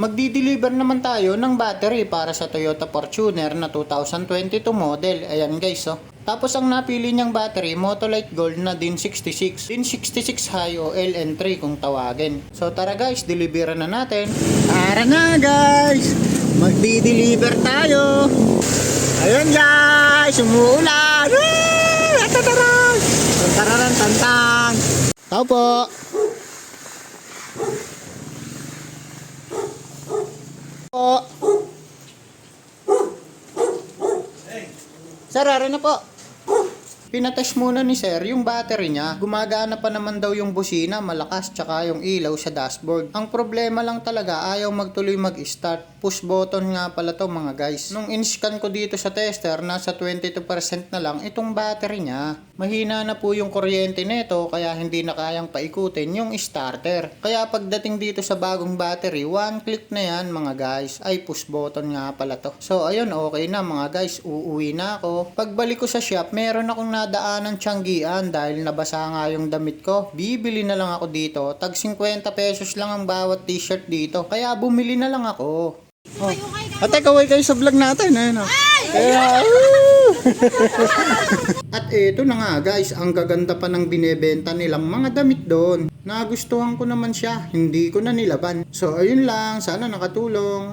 magdi-deliver naman tayo ng battery para sa Toyota Fortuner na 2022 model. Ayan guys, oh. Tapos ang napili niyang battery, Motolite Gold na DIN 66. DIN 66 High o LN3 kung tawagin. So tara guys, deliveran na natin. Tara na guys! Magdi-deliver tayo! Ayun guys! Umuulan! Tataran! Tantararan, tantang! Tao po! Sir, na po. Pinatest muna ni sir yung battery niya. Gumagana pa naman daw yung busina, malakas, tsaka yung ilaw sa dashboard. Ang problema lang talaga, ayaw magtuloy mag-start. Push button nga pala to mga guys. Nung in-scan ko dito sa tester, nasa 22% na lang itong battery niya. Mahina na po yung kuryente nito, kaya hindi na kayang paikutin yung starter. Kaya pagdating dito sa bagong battery, one click na yan mga guys. Ay, push button nga pala to. So ayun, okay na mga guys. Uuwi na ako. Pagbalik ko sa shop, meron akong nadaanan tiyanggian dahil nabasa nga yung damit ko. Bibili na lang ako dito. Tag 50 pesos lang ang bawat t-shirt dito. Kaya bumili na lang ako. Oh. Ate, kaway kayo sa vlog natin. Ayun, oh. At eto na nga guys, ang gaganda pa ng binebenta nilang mga damit doon. Nagustuhan ko naman siya, hindi ko na nilaban. So ayun lang, sana nakatulong.